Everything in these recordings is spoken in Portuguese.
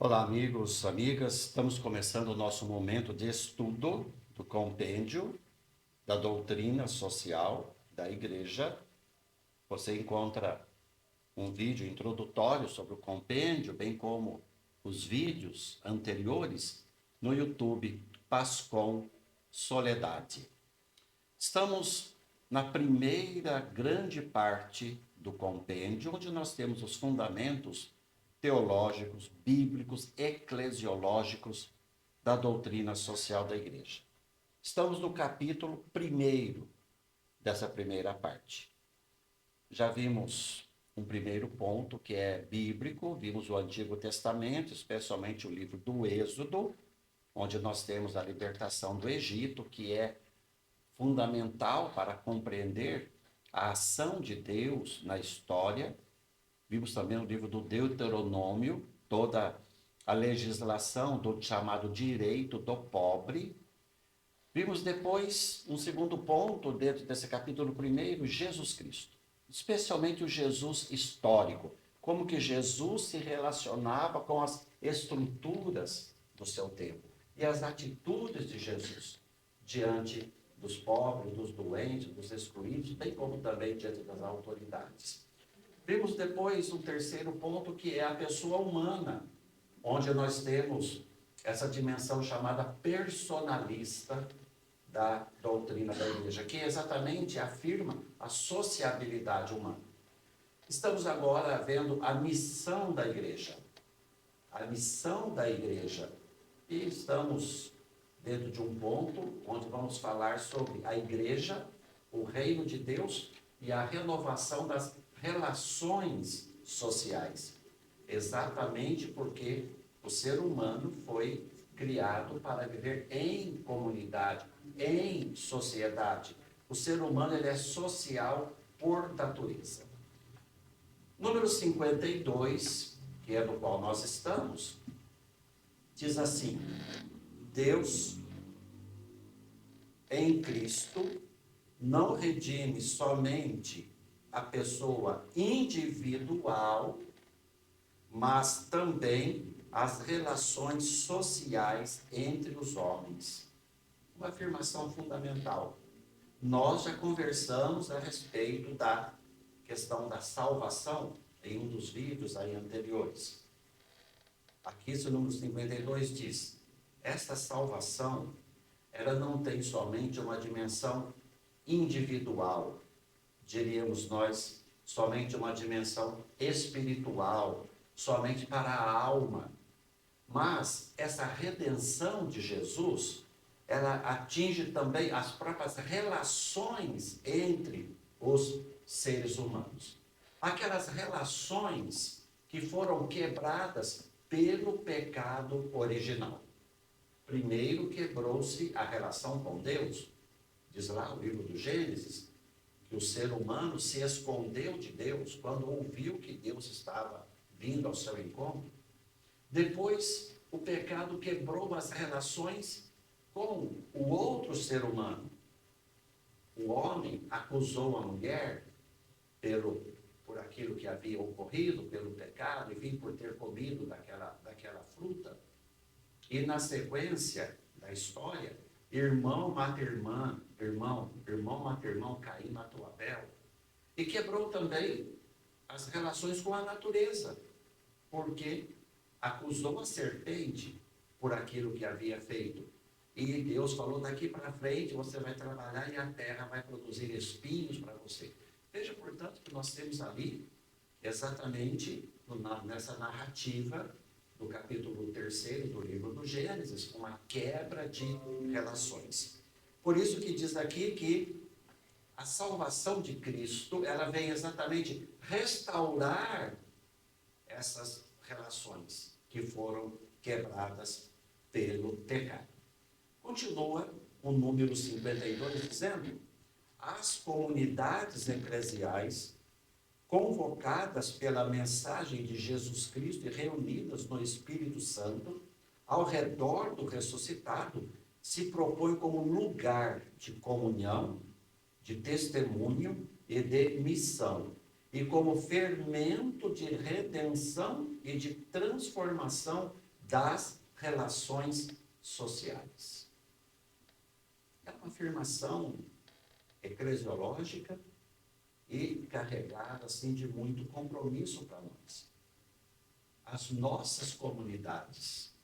Olá, amigos, amigas. Estamos começando o nosso momento de estudo do compêndio da doutrina social da Igreja. Você encontra um vídeo introdutório sobre o compêndio, bem como os vídeos anteriores no YouTube Pascom Soledade. Estamos na primeira grande parte do compêndio, onde nós temos os fundamentos teológicos, bíblicos, eclesiológicos da doutrina social da Igreja. Estamos no capítulo 1 dessa primeira parte. Já vimos um primeiro ponto que é bíblico, vimos o Antigo Testamento, especialmente o livro do Êxodo, onde nós temos a libertação do Egito, que é fundamental para compreender a ação de Deus na história. Vimos também o livro do Deuteronômio, toda a legislação do chamado direito do pobre. Vimos depois um segundo ponto dentro desse capítulo 1, Jesus Cristo, especialmente o Jesus histórico, como que Jesus se relacionava com as estruturas do seu tempo e as atitudes de Jesus diante dos pobres, dos doentes, dos excluídos, bem como também diante das autoridades. Vimos depois um terceiro ponto, que é a pessoa humana, onde nós temos essa dimensão chamada personalista da doutrina da Igreja, que exatamente afirma a sociabilidade humana. Estamos agora vendo a missão da Igreja. A missão da Igreja. E estamos dentro de um ponto onde vamos falar sobre a Igreja, o reino de Deus e a renovação das relações sociais. Exatamente porque o ser humano foi criado para viver em comunidade, em sociedade. O ser humano ele é social por natureza. Número 52, que é do qual nós estamos, diz assim: Deus em Cristo não redime somente a pessoa individual, mas também as relações sociais entre os homens. Uma afirmação fundamental. Nós já conversamos a respeito da questão da salvação em um dos vídeos aí anteriores. Aqui, esse número 52 diz: esta salvação, ela não tem somente uma dimensão individual, diríamos nós, somente uma dimensão espiritual, somente para a alma. Mas essa redenção de Jesus, ela atinge também as próprias relações entre os seres humanos. Aquelas relações que foram quebradas pelo pecado original. Primeiro quebrou-se a relação com Deus. Diz lá o livro do Gênesis, que o ser humano se escondeu de Deus quando ouviu que Deus estava vindo ao seu encontro. Depois, o pecado quebrou as relações com o outro ser humano. O homem acusou a mulher por aquilo que havia ocorrido, pelo pecado, enfim, por ter comido daquela fruta. E na sequência da história, irmão mata irmã, irmão mata irmão, Caim matou Abel. E quebrou também as relações com a natureza, porque acusou a serpente por aquilo que havia feito. E Deus falou: daqui para frente você vai trabalhar e a terra vai produzir espinhos para você. Veja, portanto, que nós temos ali, exatamente nessa narrativa do capítulo 3 do livro do Gênesis, uma quebra de relações. Por isso que diz aqui que a salvação de Cristo, ela vem exatamente restaurar essas relações que foram quebradas pelo pecado. Continua o número 52 dizendo: as comunidades eclesiais, convocadas pela mensagem de Jesus Cristo e reunidas no Espírito Santo, ao redor do ressuscitado, se propõem como lugar de comunhão, de testemunho e de missão, e como fermento de redenção e de transformação das relações sociais. É uma afirmação eclesiológica e carregada assim, de muito compromisso para nós. As nossas comunidades,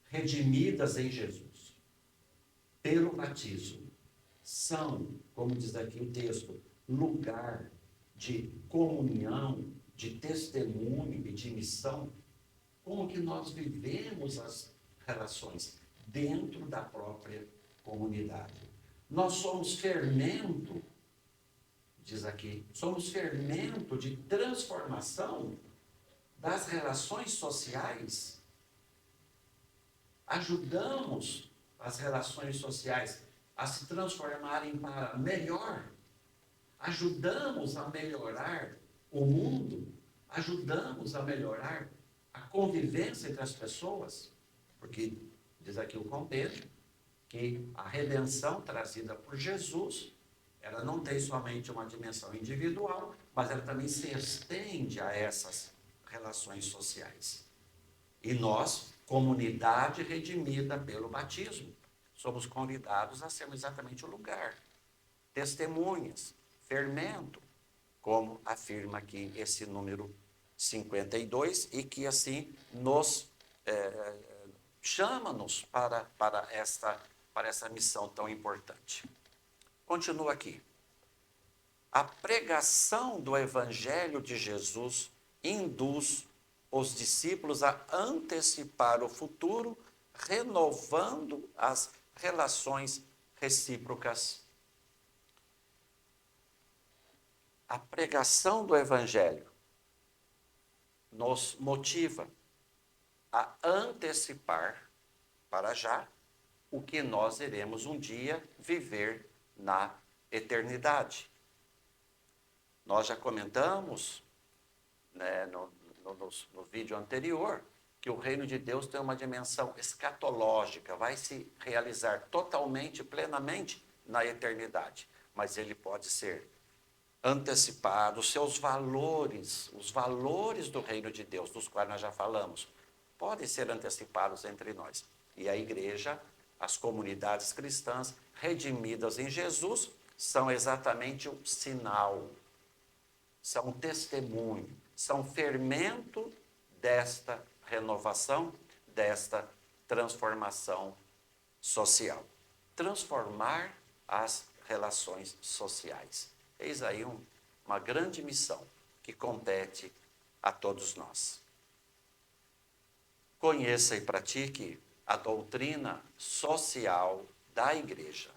redimidas em Jesus, pelo batismo, são, como diz aqui o texto, lugar de comunhão, de testemunho e de missão. Como que nós vivemos as relações dentro da própria comunidade. Nós somos fermento, diz aqui, somos fermento de transformação das relações sociais. Ajudamos as relações sociais a se transformarem para melhor. Ajudamos a melhorar o mundo. Ajudamos a melhorar a convivência entre as pessoas. Porque, diz aqui o contexto, que a redenção trazida por Jesus, ela não tem somente uma dimensão individual, mas ela também se estende a essas relações sociais. E nós, comunidade redimida pelo batismo, somos convidados a sermos exatamente o lugar, testemunhas, fermento, como afirma aqui esse número 52, e que assim nos chama-nos para essa missão tão importante. Continua aqui. A pregação do Evangelho de Jesus induz os discípulos a antecipar o futuro, renovando as relações recíprocas. A pregação do Evangelho nos motiva a antecipar para já o que nós iremos um dia viver na eternidade. Nós já comentamos, né, no vídeo anterior, que o reino de Deus tem uma dimensão escatológica, vai se realizar totalmente, plenamente na eternidade, mas ele pode ser antecipado, os seus valores, os valores do reino de Deus, dos quais nós já falamos, podem ser antecipados entre nós. E a igreja, as comunidades cristãs redimidas em Jesus, são exatamente um sinal, são um testemunho, são fermento desta renovação, desta transformação social. Transformar as relações sociais. Eis aí uma grande missão que compete a todos nós. Conheça e pratique a doutrina social da Igreja.